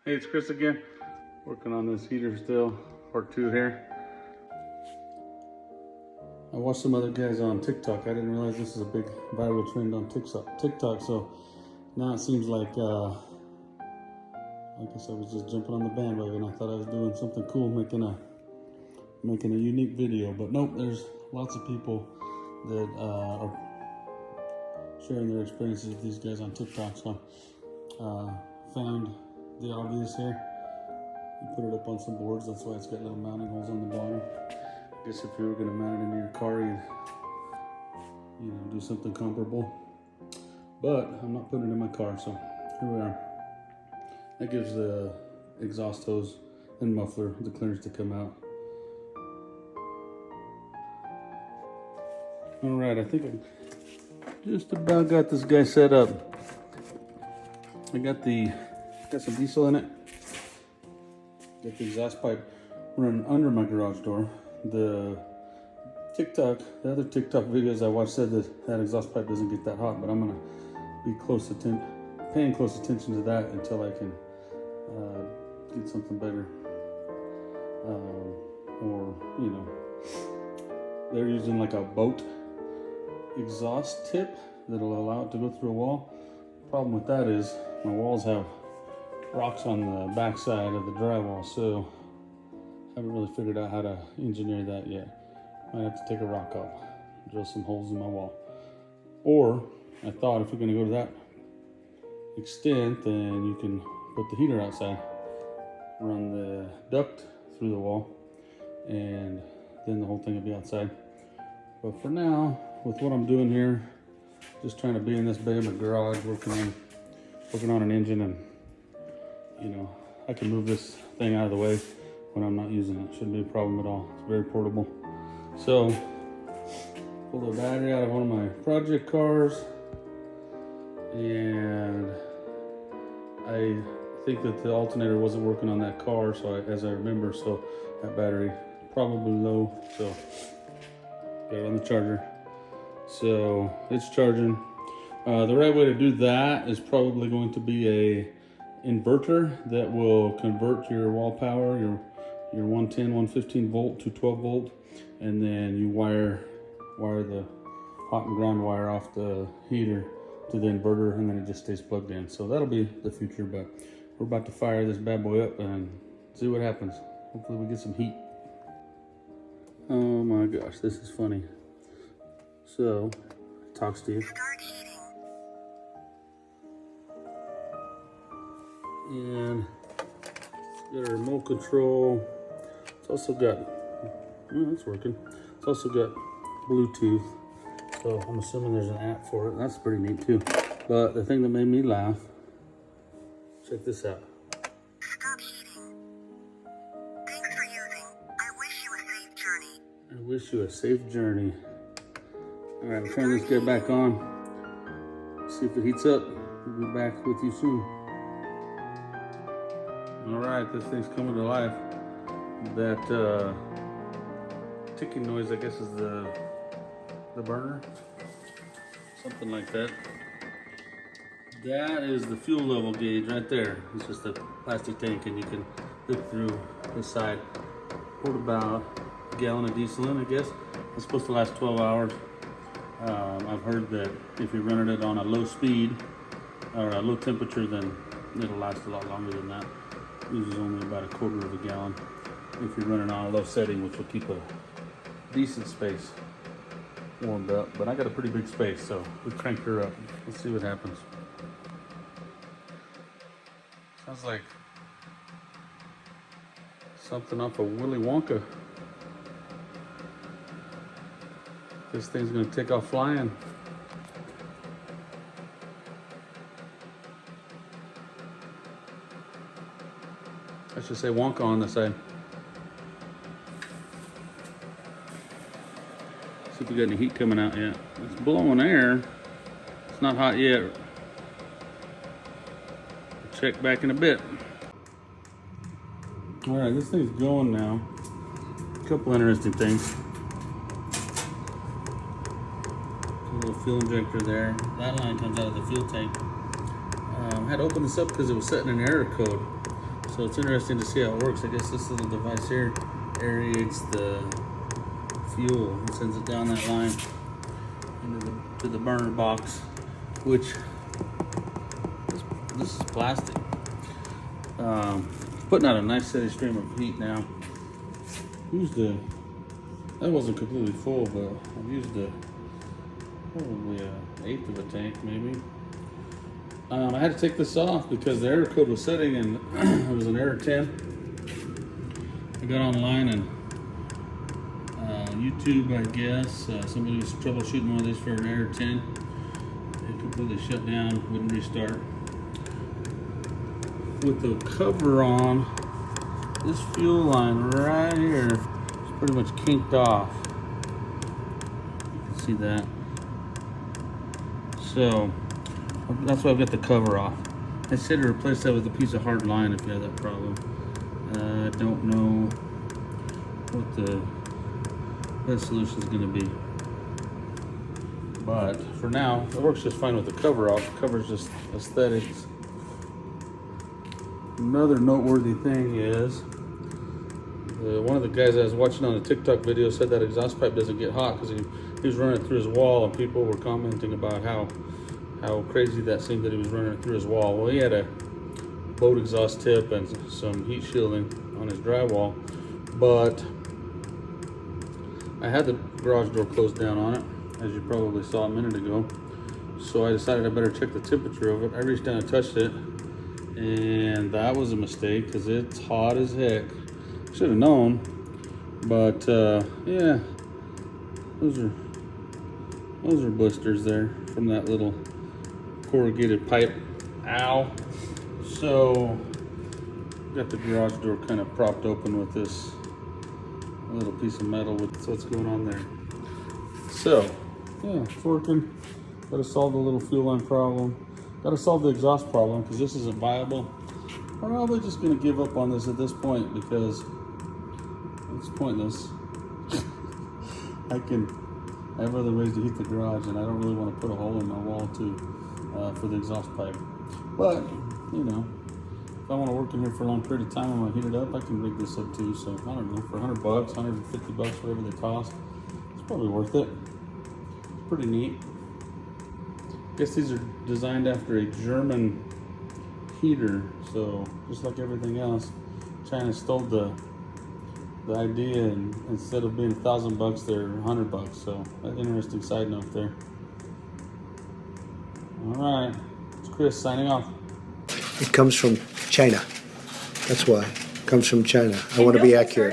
Hey, it's Chris again. Working on this heater still, part 2 here. I watched some other guys on TikTok. I didn't realize this is a big viral trend on TikTok. So now it seems like I guess I was just jumping on the bandwagon. I thought I was doing something cool, making a unique video. But nope, there's lots of people that are sharing their experiences with these guys on TikTok. So found the obvious here. You put it up on some boards, that's why it's got little mounting holes on the bottom. I guess if you were gonna mount it into your car, you'd do something comparable. But I'm not putting it in my car, so here we are. That gives the exhaust hose and muffler the clearance to come out. All right, I think I just about got this guy set up. I got some diesel in it. Got the exhaust pipe running under my garage door. The other TikTok videos I watched said that exhaust pipe doesn't get that hot, but I'm gonna be paying close attention to that until I can get something better. Or they're using like a boat exhaust tip that'll allow it to go through a wall. The problem with that is my walls have rocks on the back side of the drywall, so I haven't really figured out how to engineer that yet. Might have to take a rock off, drill some holes in my wall. Or I thought if you're gonna go to that extent, then you can put the heater outside, run the duct through the wall, and then the whole thing will be outside. But for now, with what I'm doing here, just trying to be in this bay in my garage, working on an engine, and I can move this thing out of the way when I'm not using it. Shouldn't be a problem at all. It's very portable. So, pulled a battery out of one of my project cars, and I think that the alternator wasn't working on that car, so as I remember, so that battery probably low, so got it on the charger. So it's charging. The right way to do that is probably going to be a inverter that will convert your wall power, your 110, 115 volt to 12 volt, and then you wire the hot and ground wire off the heater to the inverter, and then it just stays plugged in. So that'll be the future, but we're about to fire this bad boy up and see what happens. Hopefully we get some heat. Oh my gosh, this is funny. So, it talks to you. And it's got a remote control. It's also got, it's working. It's also got Bluetooth. So I'm assuming there's an app for it. That's pretty neat too. But the thing that made me laugh, check this out. Stop heating. Thanks for using. I wish you a safe journey. I wish you a safe journey. All right, we'll turn this guy back on. See if it heats up. We'll be back with you soon. All right, this thing's coming to life. That ticking noise, I guess, is the burner, something like that. That is the fuel level gauge right there. It's just a plastic tank, and you can look through the side. Poured about a gallon of diesel in, I guess. It's supposed to last 12 hours. I've heard that if you're running it on a low speed or a low temperature, then it'll last a lot longer than that. Uses only about a quarter of a gallon if you're running on a low setting, which will keep a decent space warmed up. But I got a pretty big space, so we cranked her up. Let's see what happens. Sounds like something off of Willy Wonka. This thing's gonna take off flying. I should say Wonka on the side. See if we got any heat coming out yet. It's blowing air. It's not hot yet. We'll check back in a bit. All right, this thing's going now. A couple interesting things. A little fuel injector there. That line comes out of the fuel tank. I had to open this up because it was setting an error code. So it's interesting to see how it works. I guess this little device here aerates the fuel and sends it down that line to the burner box, which this is plastic. Putting out a nice steady stream of heat now. That wasn't completely full, but I've used probably an eighth of a tank maybe. I had to take this off because the error code was setting and it was an error 10. I got online and YouTube, I guess, somebody was troubleshooting one of these for an error 10. It completely shut down, wouldn't restart. With the cover on, this fuel line right here is pretty much kinked off. You can see that. So that's why I've got the cover off. I said to replace that with a piece of hard line if you have that problem. I don't know what the best solution is going to be. But for now, it works just fine with the cover off. The cover's just aesthetics. Another noteworthy thing is, one of the guys I was watching on a TikTok video said that exhaust pipe doesn't get hot because he was running it through his wall, and people were commenting about how crazy that seemed that he was running it through his wall. Well, he had a boat exhaust tip and some heat shielding on his drywall, but I had the garage door closed down on it, as you probably saw a minute ago. So I decided I better check the temperature of it. I reached down and touched it, and that was a mistake because it's hot as heck. Should have known, but yeah, those are blisters there from that little corrugated pipe. Ow. So got the garage door kind of propped open with this little piece of metal. With what's going on there. So yeah, it's working. Got to solve the little fuel line problem. Got to solve the exhaust problem because this isn't viable. I'm probably just going to give up on this at this point because it's pointless. I have other ways to heat the garage, and I don't really want to put a hole in my wall for the exhaust pipe. But you know, if I want to work in here for a long period of time and want to heat it up, I can rig this up too. So I don't know, for $100, $150, whatever they cost, it's probably worth it. It's pretty neat. I guess these are designed after a German heater, so just like everything else, China stole the idea, and instead of being $1,000, they're $100. So an interesting side note there. All right, it's Chris signing off. It comes from China. That's why. It comes from China. I want to be accurate.